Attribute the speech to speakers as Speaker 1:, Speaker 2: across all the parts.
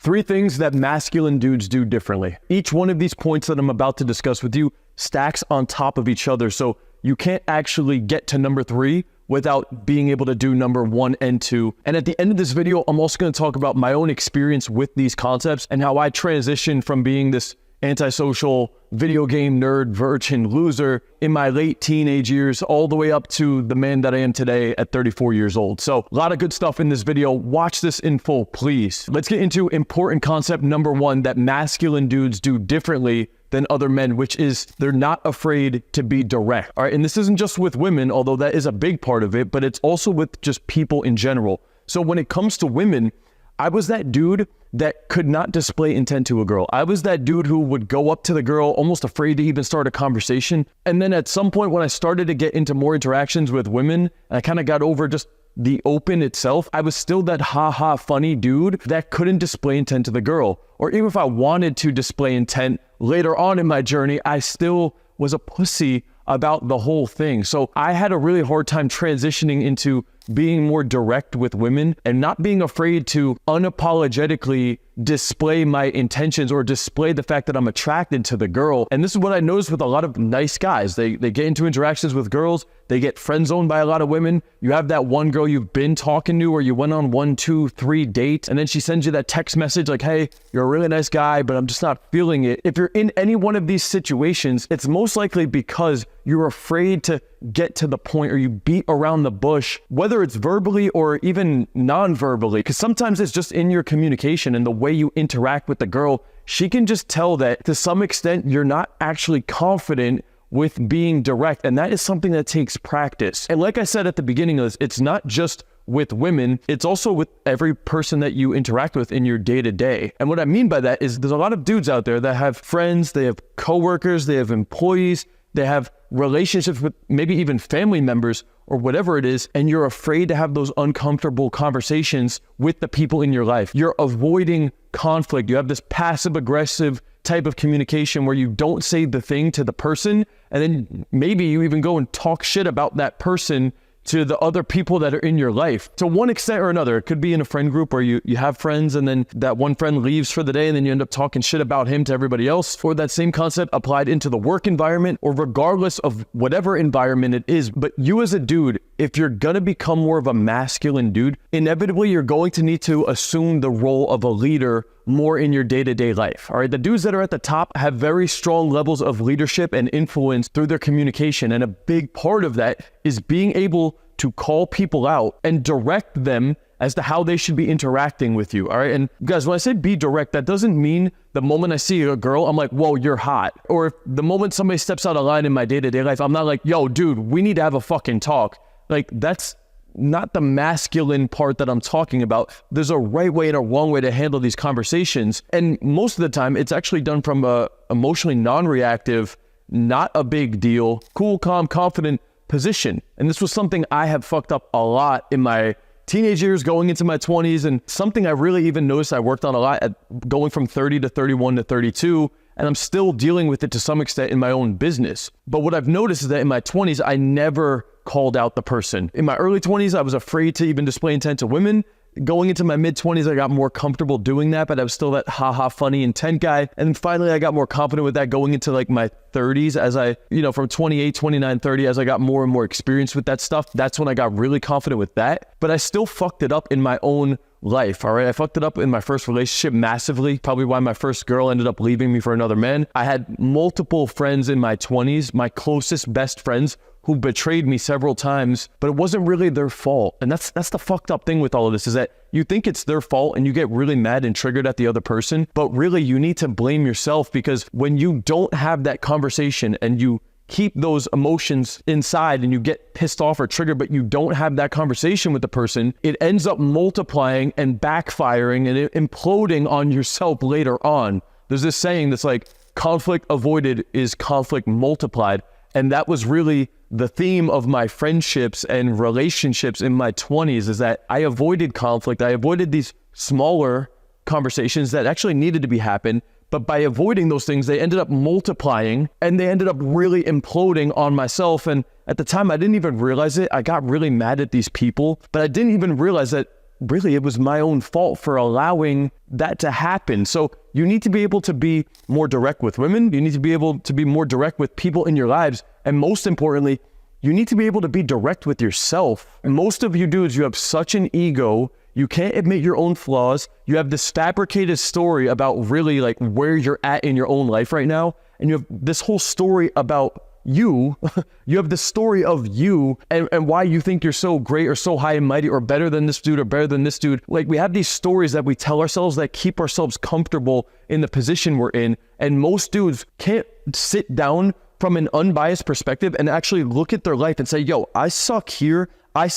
Speaker 1: 3 things that masculine dudes do differently. Each one of these points that I'm about to discuss with you stacks on top of each other, so you can't actually get to number 3 without being able to do number 1 and 2. And at the end of this video, I'm also going to talk about my own experience with these concepts and how I transitioned from being this antisocial video game nerd virgin loser in my late teenage years all the way up to the man that I am today at 34 years old. So a lot of good stuff in this video. Watch this in full, please. Let's get into important concept number 1 that masculine dudes do differently than other men, which is they're not afraid to be direct. All right, and this isn't just with women, although that is a big part of it, but it's also with just people in general. So when it comes to women, I was that dude that could not display intent to a girl. I was that dude who would go up to the girl almost afraid to even start a conversation. And then at some point when I started to get into more interactions with women, and I kind of got over just the open itself, I was still that haha funny dude that couldn't display intent to the girl. Or even if I wanted to display intent later on in my journey, I still was a pussy about the whole thing. So I had a really hard time transitioning into being more direct with women and not being afraid to unapologetically display my intentions or display the fact that I'm attracted to the girl. And this is what I noticed with a lot of nice guys. They get into interactions with girls, they get friend zoned by a lot of women. You have that one girl you've been talking to or you went on 1, 2, 3 dates, and then she sends you that text message like, hey, you're a really nice guy, but I'm just not feeling it. If you're in any one of these situations, it's most likely because you're afraid to get to the point or you beat around the bush, whether it's verbally or even non-verbally, because sometimes it's just in your communication and the way you interact with the girl. She can just tell that to some extent you're not actually confident with being direct, and that is something that takes practice. And like I said at the beginning of this, it's not just with women, it's also with every person that you interact with in your day-to-day. And what I mean by that is there's a lot of dudes out there that have friends, they have coworkers, they have employees, they have relationships with maybe even family members or whatever it is, and you're afraid to have those uncomfortable conversations with the people in your life. You're avoiding conflict. You have this passive-aggressive type of communication where you don't say the thing to the person, and then maybe you even go and talk shit about that person to the other people that are in your life. To one extent or another, it could be in a friend group where you have friends and then that one friend leaves for the day and then you end up talking shit about him to everybody else. Or that same concept applied into the work environment or regardless of whatever environment it is. But you as a dude, if you're gonna become more of a masculine dude, inevitably you're going to need to assume the role of a leader more in your day-to-day life. All right, the dudes that are at the top have very strong levels of leadership and influence through their communication, and a big part of that is being able to call people out and direct them as to how they should be interacting with you. All right, and guys, when I say be direct, that doesn't mean the moment I see a girl, I'm like, whoa, you're hot. Or if the moment somebody steps out of line in my day-to-day life, I'm not like, yo, dude, we need to have a fucking talk. Like, that's not the masculine part that I'm talking about. There's a right way and a wrong way to handle these conversations. And most of the time, it's actually done from a emotionally non-reactive, not a big deal, cool, calm, confident position. And this was something I have fucked up a lot in my teenage years, going into my 20s, and something I really even noticed I worked on a lot at going from 30 to 31 to 32. And I'm still dealing with it to some extent in my own business. But what I've noticed is that in my 20s, I never called out the person. In my early 20s, I was afraid to even display intent to women. Going into my mid-20s, I got more comfortable doing that, but I was still that haha funny intent guy. And then finally, I got more confident with that going into like my 30s as I, from 28, 29, 30, as I got more and more experience with that stuff. That's when I got really confident with that. But I still fucked it up in my own life, all right? I fucked it up in my first relationship massively, probably why my first girl ended up leaving me for another man. I had multiple friends in my 20s, my closest best friends, who betrayed me several times, but it wasn't really their fault. And that's the fucked up thing with all of this, is that you think it's their fault and you get really mad and triggered at the other person, but really you need to blame yourself, because when you don't have that conversation and you keep those emotions inside and you get pissed off or triggered, but you don't have that conversation with the person, it ends up multiplying and backfiring and imploding on yourself later on. There's this saying that's like, conflict avoided is conflict multiplied. And that was really the theme of my friendships and relationships in my 20s, is that I avoided conflict. I avoided these smaller conversations that actually needed to be happen. But by avoiding those things, they ended up multiplying and they ended up really imploding on myself. And at the time, I didn't even realize it. I got really mad at these people, but I didn't even realize that really it was my own fault for allowing that to happen. So you need to be able to be more direct with women. You need to be able to be more direct with people in your lives. And most importantly, you need to be able to be direct with yourself. Most of you dudes, you have such an ego. You can't admit your own flaws. You have this fabricated story about really like where you're at in your own life right now. And you have this whole story about you. You have the story of you and why you think you're so great or so high and mighty or better than this dude or better than this dude. Like we have these stories that we tell ourselves that keep ourselves comfortable in the position we're in. And most dudes can't sit down from an unbiased perspective and actually look at their life and say, yo, I suck here. I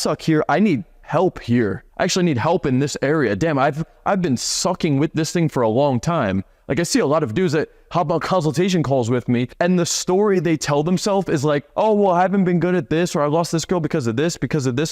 Speaker 1: need help here. I actually need help in this area. Damn, I've been sucking with this thing for a long time. Like I see a lot of dudes that hop on consultation calls with me and the story they tell themselves is like, oh, well, I haven't been good at this, or I lost this girl because of this.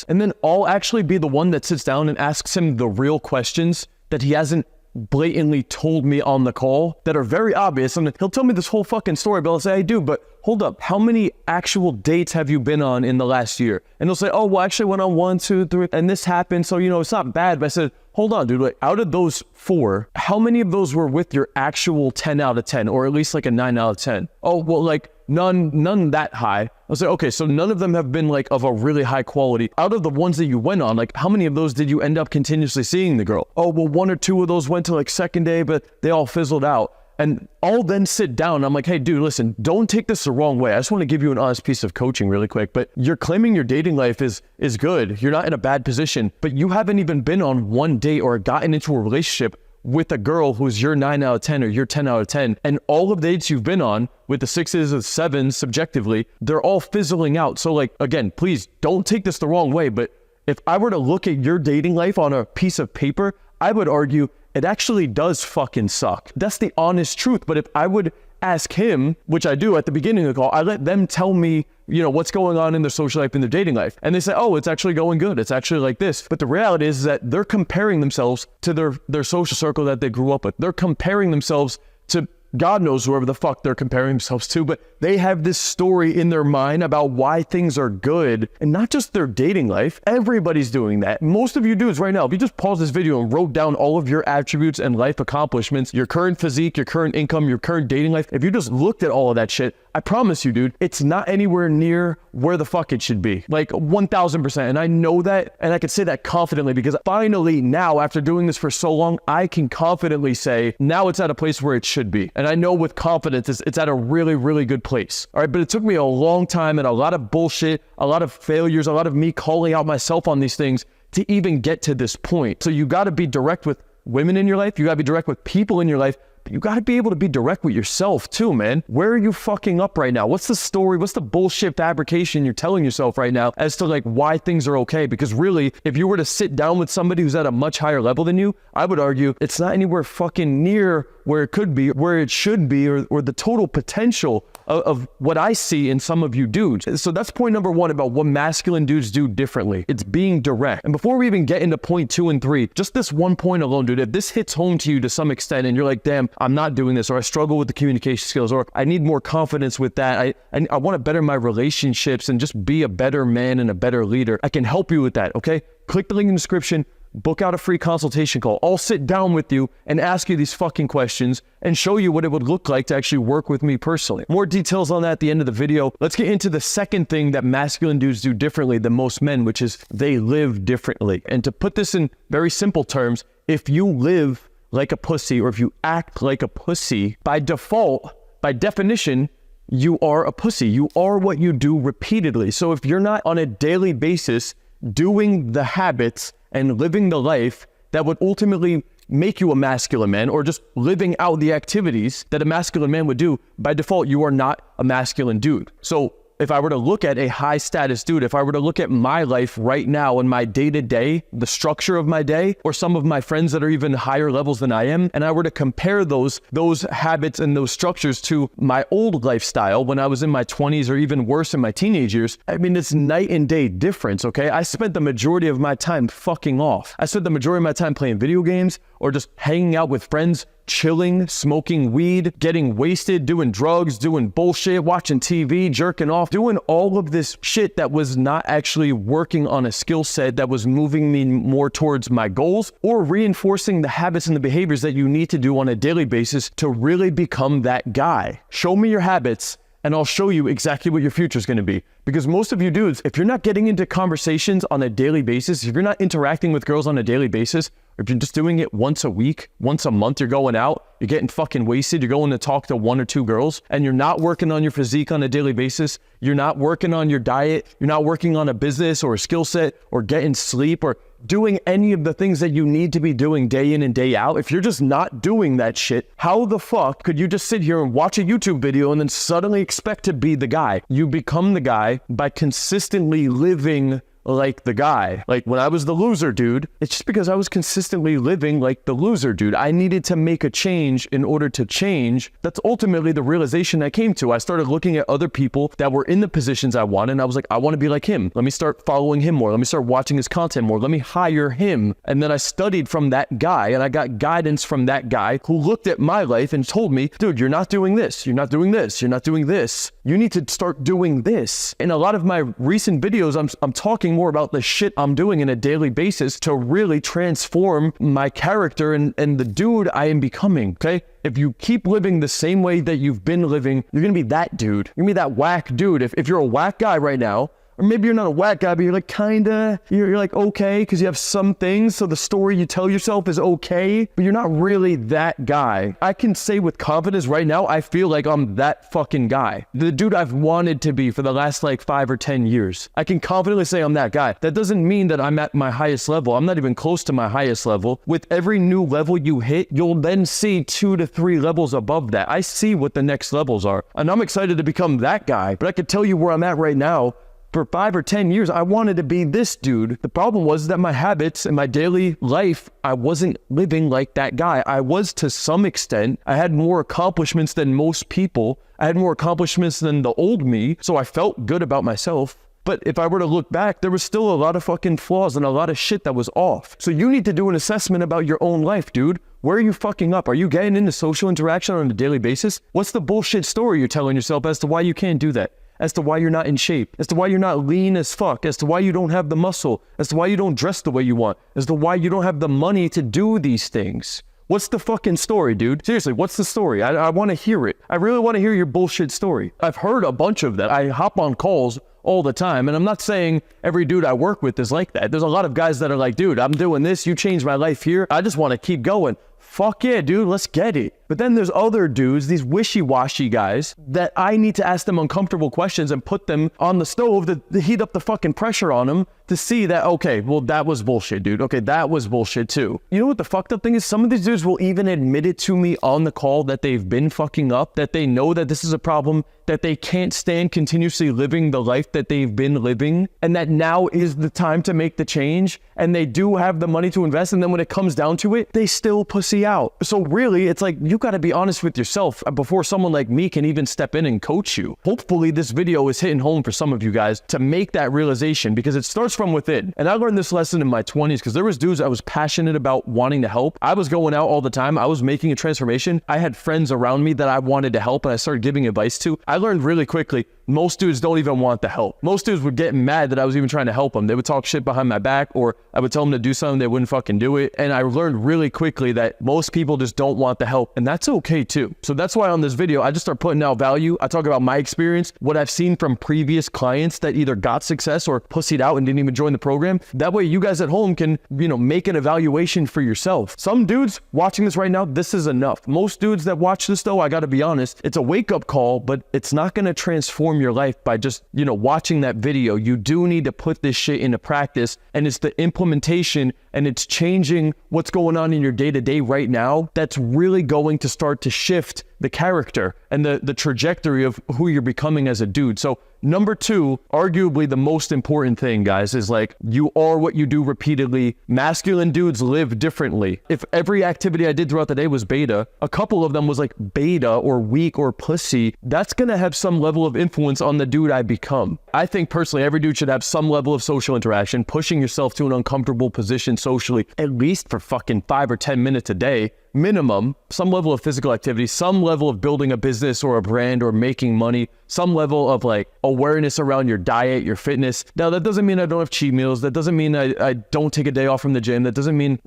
Speaker 1: And then I'll actually be the one that sits down and asks him the real questions that he hasn't blatantly told me on the call that are very obvious. And he'll tell me this whole fucking story, but I'll say, I do, but hold up, how many actual dates have you been on in the last year? And he'll say, oh, well, I actually went on 1, 2, 3, and this happened. So, it's not bad. But I said, hold on, dude, like out of those 4, how many of those were with your actual 10 out of 10, or at least like a 9 out of 10? Oh, well, like none that high. I'll say, okay, so none of them have been like of a really high quality. Out of the ones that you went on, like how many of those did you end up continuously seeing the girl? Oh, well, 1 or 2 of those went to like second day, but they all fizzled out. And I'll then sit down. I'm like, hey, dude, listen, don't take this the wrong way. I just want to give you an honest piece of coaching really quick. But you're claiming your dating life is good. You're not in a bad position, but you haven't even been on one date or gotten into a relationship with a girl who's your 9 out of 10 or your 10 out of 10. And all of the dates you've been on with the 6s or 7s subjectively, they're all fizzling out. So like, again, please don't take this the wrong way. But if I were to look at your dating life on a piece of paper, I would argue it actually does fucking suck. That's the honest truth. But if I would ask him, which I do at the beginning of the call, I let them tell me, what's going on in their social life, in their dating life. And they say, oh, it's actually going good. It's actually like this. But the reality is that they're comparing themselves to their social circle that they grew up with. They're comparing themselves to God knows whoever the fuck they're comparing themselves to, but they have this story in their mind about why things are good, and not just their dating life. Everybody's doing that. Most of you dudes right now, if you just pause this video and wrote down all of your attributes and life accomplishments, your current physique, your current income, your current dating life, if you just looked at all of that shit, I promise you, dude, it's not anywhere near where the fuck it should be. Like 1000%. And I know that, and I can say that confidently because finally now, after doing this for so long, I can confidently say now it's at a place where it should be. And I know with confidence it's at a really, really good place. All right, but it took me a long time and a lot of bullshit, a lot of failures, a lot of me calling out myself on these things to even get to this point. So you got to be direct with women in your life. You got to be direct with people in your life. But you got to be able to be direct with yourself too, man. Where are you fucking up right now? What's the story? What's the bullshit fabrication you're telling yourself right now as to like why things are okay? Because really, if you were to sit down with somebody who's at a much higher level than you, I would argue it's not anywhere fucking near where it could be, where it should be, or the total potential of what I see in some of you dudes. So that's point number 1 about what masculine dudes do differently. It's being direct. And before we even get into point 2 and 3, just this one point alone, dude, if this hits home to you to some extent and you're like, damn, I'm not doing this, or I struggle with the communication skills, or I need more confidence with that, I want to better my relationships and just be a better man and a better leader, I can help you with that, okay? Click the link in the description. Book out a free consultation call. I'll sit down with you and ask you these fucking questions and show you what it would look like to actually work with me personally. More details on that at the end of the video. Let's get into the second thing that masculine dudes do differently than most men, which is they live differently. And to put this in very simple terms, if you live like a pussy or if you act like a pussy, by default, by definition, you are a pussy. You are what you do repeatedly. So if you're not on a daily basis doing the habits and living the life that would ultimately make you a masculine man, or just living out the activities that a masculine man would do, by default, you are not a masculine dude. So if I were to look at a high status dude, if I were to look at my life right now and my day-to-day, the structure of my day, or some of my friends that are even higher levels than I am, and I were to compare those habits and those structures to my old lifestyle when I was in my 20s, or even worse in my teenage years, I mean, it's night and day difference, okay? I spent the majority of my time fucking off. I spent the majority of my time playing video games or just hanging out with friends, chilling, smoking weed, getting wasted, doing drugs, doing bullshit, watching TV, jerking off, doing all of this shit that was not actually working on a skill set that was moving me more towards my goals, or reinforcing the habits and the behaviors that you need to do on a daily basis to really become that guy. Show me your habits and I'll show you exactly what your future is going to be. Because most of you dudes, if you're not getting into conversations on a daily basis, if you're not interacting with girls on a daily basis, or if you're just doing it once a week, once a month, you're going out, you're getting fucking wasted, you're going to talk to 1 or 2 girls, and you're not working on your physique on a daily basis, you're not working on your diet, you're not working on a business or a skill set, or getting sleep, or doing any of the things that you need to be doing day in and day out, if you're just not doing that shit, how the fuck could you just sit here and watch a YouTube video and then suddenly expect to be the guy? You become the guy by consistently living like the guy. Like when I was the loser dude, it's just because I was consistently living like the loser dude. I needed to make a change in order to change. That's ultimately the realization I came to. I started looking at other people that were in the positions I wanted, and I was like, I want to be like him. Let me start following him more. Let me start watching his content more. Let me hire him. And then I studied from that guy, and I got guidance from that guy who looked at my life and told me, dude, you're not doing this. You're not doing this. You're not doing this. You need to start doing this. In a lot of my recent videos, I'm talking more about the shit I'm doing in a daily basis to really transform my character and the dude I am becoming, okay? If you keep living the same way that you've been living, you're gonna be that dude. You're gonna be that whack dude. If you're a whack guy right now, or maybe you're not a whack guy, but you're like kinda, you're like okay, because you have some things, so the story you tell yourself is okay, but you're not really that guy. I can say with confidence right now, I feel like I'm that fucking guy. The dude I've wanted to be for the last like 5 or 10 years. I can confidently say I'm that guy. That doesn't mean that I'm at my highest level. I'm not even close to my highest level. With every new level you hit, you'll then see 2 to 3 levels above that. I see what the next levels are, and I'm excited to become that guy, but I can tell you where I'm at right now. For 5 or 10 years, I wanted to be this dude. The problem was that my habits and my daily life, I wasn't living like that guy. I was to some extent. I had more accomplishments than most people. I had more accomplishments than the old me, so I felt good about myself. But if I were to look back, there was still a lot of fucking flaws and a lot of shit that was off. So you need to do an assessment about your own life, dude. Where are you fucking up? Are you getting into social interaction on a daily basis? What's the bullshit story you're telling yourself as to why you can't do that? As to why you're not in shape, as to why you're not lean as fuck, as to why you don't have the muscle, as to why you don't dress the way you want, as to why you don't have the money to do these things. What's the fucking story, dude? Seriously, what's the story? I want to hear it. I really want to hear your bullshit story. I've heard a bunch of that. I hop on calls all the time, and I'm not saying every dude I work with is like that. There's a lot of guys that are like, dude, I'm doing this, you changed my life here, I just want to keep going. Fuck yeah, dude, let's get it. But then there's other dudes, these wishy-washy guys, that I need to ask them uncomfortable questions and put them on the stove to heat up the fucking pressure on them to see that, okay, well, that was bullshit, dude. Okay, that was bullshit too. You know what the fucked up thing is? Some of these dudes will even admit it to me on the call that they've been fucking up, that they know that this is a problem, that they can't stand continuously living the life that they've been living, and that now is the time to make the change, and they do have the money to invest, and then when it comes down to it, they still pussy out. So really, it's like, you gotta be honest with yourself before someone like me can even step in and coach you. Hopefully this video is hitting home for some of you guys to make that realization, because it starts from within. And I learned this lesson in my 20s because there was dudes I was passionate about wanting to help. I was going out all the time. I was making a transformation. I had friends around me that I wanted to help and I started giving advice to. I learned really quickly, most dudes don't even want the help. Most dudes would get mad that I was even trying to help them. They would talk shit behind my back, or I would tell them to do something, they wouldn't fucking do it. And I learned really quickly that most people just don't want the help, and that's okay too. So that's why on this video, I just start putting out value. I talk about my experience, what I've seen from previous clients that either got success or pussied out and didn't even join the program. That way you guys at home can, make an evaluation for yourself. Some dudes watching this right now, this is enough. Most dudes that watch this though, I gotta be honest, it's a wake-up call, but it's not gonna transform your life by just, watching that video. You do need to put this shit into practice, and it's the implementation and it's changing what's going on in your day-to-day right now that's really going to start to shift the character and the trajectory of who you're becoming as a dude. So number 2, arguably the most important thing, guys, is like, you are what you do repeatedly. Masculine dudes live differently. If every activity I did throughout the day was beta, a couple of them was like beta or weak or pussy, that's gonna have some level of influence on the dude I become. I think personally, every dude should have some level of social interaction, pushing yourself to an uncomfortable position socially, at least for fucking 5 or 10 minutes a day. minimum, some level of physical activity, some level of building a business or a brand or making money, some level of like awareness around your diet, your fitness. Now, that doesn't mean I don't have cheat meals. That doesn't mean I don't take a day off from the gym. It doesn't mean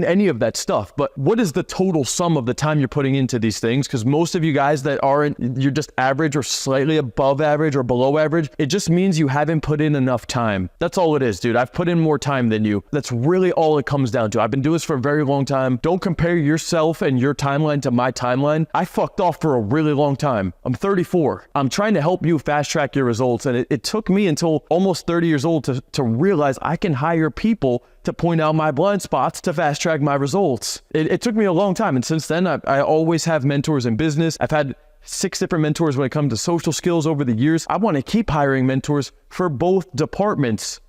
Speaker 1: any of that stuff. But what is the total sum of the time you're putting into these things? Because most of you guys that aren't, you're just average or slightly above average or below average. It just means you haven't put in enough time. That's all it is, dude. I've put in more time than you. That's really all it comes down to. I've been doing this for a very long time. Don't compare yourself and your timeline to my timeline. I fucked off for a really long time. I'm 34. I'm trying to help you fast track your results. And it took me until almost 30 years old to realize I can hire people to point out my blind spots to fast track my results. It took me a long time. And since then, I always have mentors in business. I've had 6 different mentors when it comes to social skills over the years. I want to keep hiring mentors for both departments.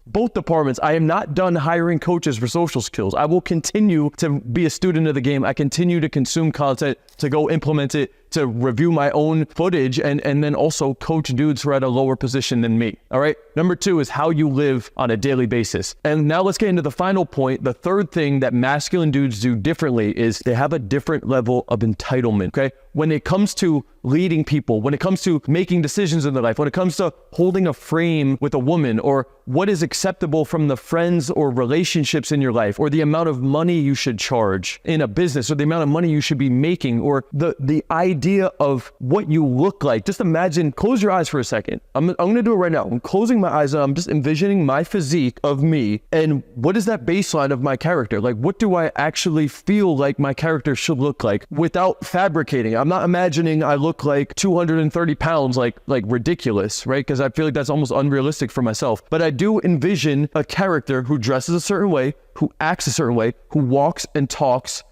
Speaker 1: I am not done hiring coaches for social skills. I will continue to be a student of the game. I continue to consume content, to go implement it, to review my own footage, and then also coach dudes who are at a lower position than me. All right. Number 2 is how you live on a daily basis. And now let's get into the final point. The third thing that masculine dudes do differently is they have a different level of entitlement. Okay. When it comes to leading people, when it comes to making decisions in their life, when it comes to holding a frame with a woman, or what is acceptable from the friends or relationships in your life, or the amount of money you should charge in a business, or the amount of money you should be making, or the idea of what you look like. Just imagine, close your eyes for a second. I'm going to do it right now. I'm closing my eyes and I'm just envisioning my physique of me. And what is that baseline of my character? Like, what do I actually feel like my character should look like without fabricating? I'm not imagining I look like 230 pounds, like ridiculous, right? Because I feel like that's almost unrealistic for myself. But I do envision a character who dresses a certain way, who acts a certain way, who walks and talks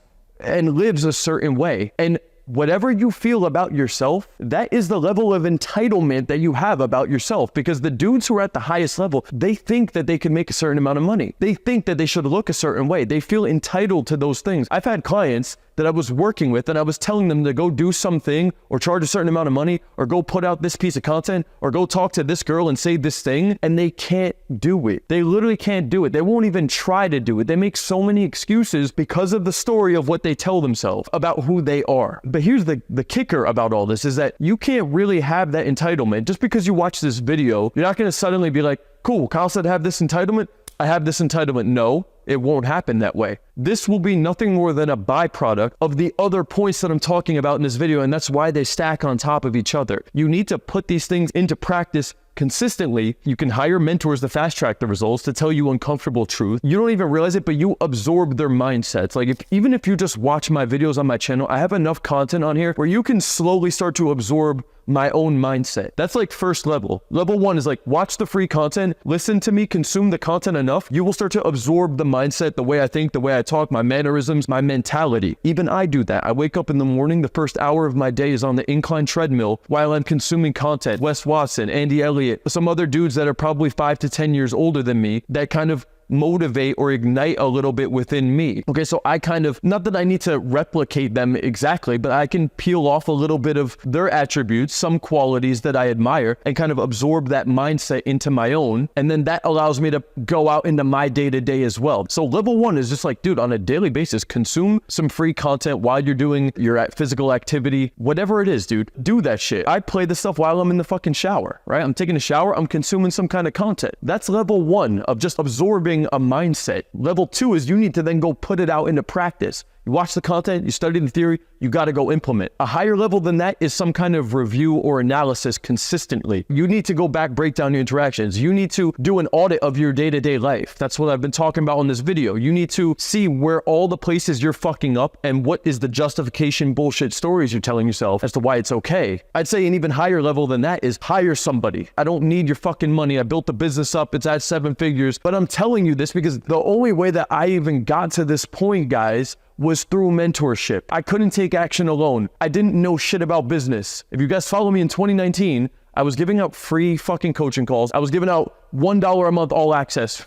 Speaker 1: and lives a certain way. And whatever you feel about yourself, that is the level of entitlement that you have about yourself. Because the dudes who are at the highest level, they think that they can make a certain amount of money. They think that they should look a certain way. They feel entitled to those things. I've had clients that I was working with and I was telling them to go do something or charge a certain amount of money or go put out this piece of content or go talk to this girl and say this thing, and they can't do it. They literally can't do it. They won't even try to do it. They make so many excuses because of the story of what they tell themselves about who they are. But here's the kicker about all this is that you can't really have that entitlement. Just because you watch this video, you're not going to suddenly be like, cool, Kyle said I have this entitlement. I have this entitlement. No, it won't happen that way. This will be nothing more than a byproduct of the other points that I'm talking about in this video, and that's why they stack on top of each other. You need to put these things into practice consistently. You can hire mentors to fast track the results, to tell you uncomfortable truth. You don't even realize it, but you absorb their mindsets. Like even if you just watch my videos on my channel, I have enough content on here where you can slowly start to absorb my own mindset. That's like first level. Level 1 is like, watch the free content, listen to me, consume the content enough. You will start to absorb the mindset, the way I think, the way I talk, my mannerisms, my mentality. Even I do that. I wake up in the morning, the first hour of my day is on the incline treadmill while I'm consuming content. Wes Watson, Andy Elliott, some other dudes that are probably 5 to 10 years older than me that kind of motivate or ignite a little bit within me. Okay, so I kind of, not that I need to replicate them exactly, but I can peel off a little bit of their attributes, some qualities that I admire, and kind of absorb that mindset into my own. And then that allows me to go out into my day-to-day as well. So level 1 is just like, dude, on a daily basis, consume some free content while you're doing your physical activity, whatever it is, dude, do that shit. I play this stuff while I'm in the fucking shower, right? I'm taking a shower, I'm consuming some kind of content. That's level 1 of just absorbing a mindset. Level 2 is you need to then go put it out into practice. You watch the content, you study the theory, you got to go implement. A higher level than that is some kind of review or analysis consistently. You need to go back, break down your interactions. You need to do an audit of your day-to-day life. That's what I've been talking about in this video. You need to see where all the places you're fucking up and what is the justification bullshit stories you're telling yourself as to why it's okay. I'd say an even higher level than that is hire somebody. I don't need your fucking money. I built the business up. It's at 7 figures. But I'm telling you this because the only way that I even got to this point, guys, was through mentorship. I couldn't take action alone. I didn't know shit about business. If you guys follow me in 2019, I was giving out free fucking coaching calls. I was giving out $1 a month all access.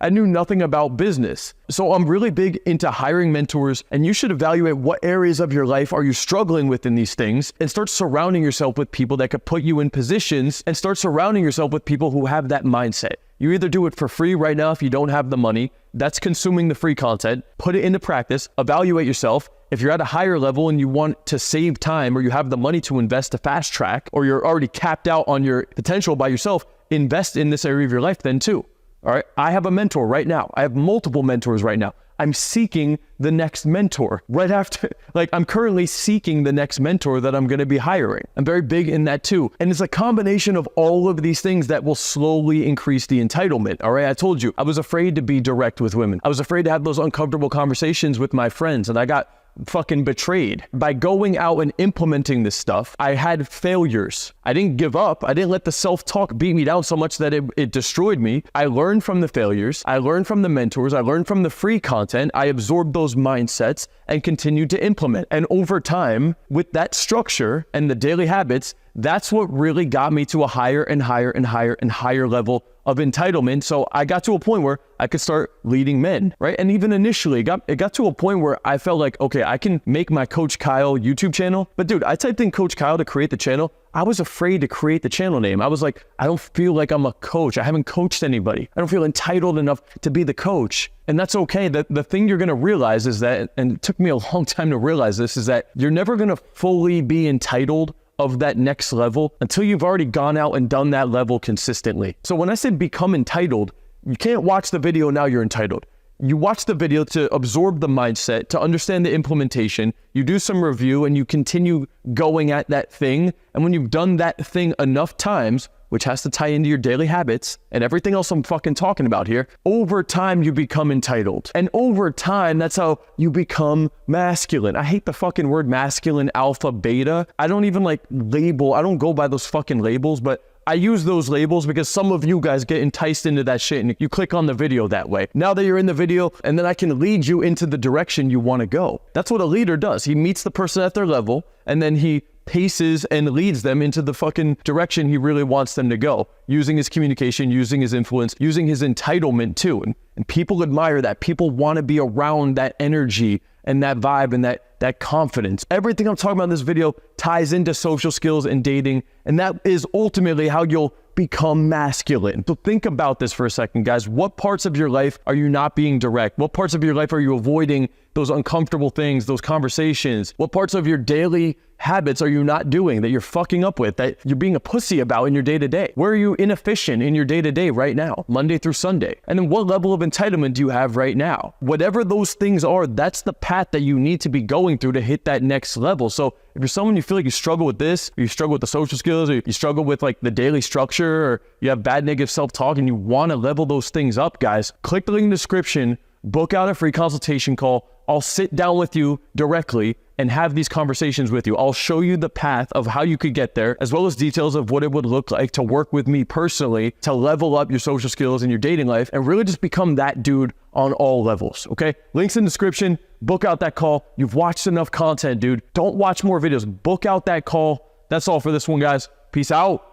Speaker 1: I knew nothing about business. So I'm really big into hiring mentors, and you should evaluate what areas of your life are you struggling with in these things and start surrounding yourself with people that could put you in positions, and start surrounding yourself with people who have that mindset. You either do it for free right now if you don't have the money, that's consuming the free content, put it into practice, evaluate yourself. If you're at a higher level and you want to save time, or you have the money to invest to fast track, or you're already capped out on your potential by yourself, invest in this area of your life then too. All right. I have a mentor right now. I have multiple mentors right now. I'm seeking the next mentor right after, like I'm currently seeking the next mentor that I'm going to be hiring. I'm very big in that too. And it's a combination of all of these things that will slowly increase the entitlement. All right. I told you, I was afraid to be direct with women. I was afraid to have those uncomfortable conversations with my friends, and I got fucking betrayed. By going out and implementing this stuff, I had failures. I didn't give up. I didn't let the self-talk beat me down so much that it destroyed me. I learned from the failures. I learned from the mentors. I learned from the free content. I absorbed those mindsets and continued to implement. And over time, with that structure and the daily habits, that's what really got me to a higher and higher and higher and higher level of entitlement. So I got to a point where I could start leading men, right? And even initially, it got to a point where I felt like, okay, I can make my Coach Kyle YouTube channel. But dude, I typed in Coach Kyle to create the channel. I was afraid to create the channel name. I was like, I don't feel like I'm a coach. I haven't coached anybody. I don't feel entitled enough to be the coach. And that's okay. The thing you're going to realize is that, and it took me a long time to realize this, is that you're never going to fully be entitled of that next level until you've already gone out and done that level consistently. So when I said become entitled, you can't watch the video, now you're entitled. You watch the video to absorb the mindset, to understand the implementation, you do some review, and you continue going at that thing. And when you've done that thing enough times, which has to tie into your daily habits and everything else I'm fucking talking about here, over time you become entitled. And over time, that's how you become masculine. I hate the fucking word masculine, alpha, beta. I don't even like label. I don't go by those fucking labels, but I use those labels because some of you guys get enticed into that shit and you click on the video that way. Now that you're in the video, and then I can lead you into the direction you want to go. That's what a leader does. He meets the person at their level, and then he paces and leads them into the fucking direction he really wants them to go, using his communication, using his influence, using his entitlement too. And people admire that. People want to be around that energy and that vibe and that confidence. Everything I'm talking about in this video ties into social skills and dating, and that is ultimately how you'll become masculine. So think about this for a second, guys. What parts of your life are you not being direct? What parts of your life are you avoiding those uncomfortable things, those conversations? What parts of your daily habits are you not doing that you're fucking up with, that you're being a pussy about in your day-to-day? Where are you inefficient in your day-to-day right now, Monday through Sunday? And then what level of entitlement do you have right now? Whatever those things are, that's the path that you need to be going through to hit that next level. So if you're someone you feel like you struggle with this, or you struggle with the social skills, or you struggle with like the daily structure, or you have bad negative self-talk and you want to level those things up, guys, click the link in the description, book out a free consultation call. I'll sit down with you directly and have these conversations with you. I'll show you the path of how you could get there, as well as details of what it would look like to work with me personally to level up your social skills and your dating life and really just become that dude on all levels, okay? Links in the description. Book out that call. You've watched enough content, dude. Don't watch more videos. Book out that call. That's all for this one, guys. Peace out.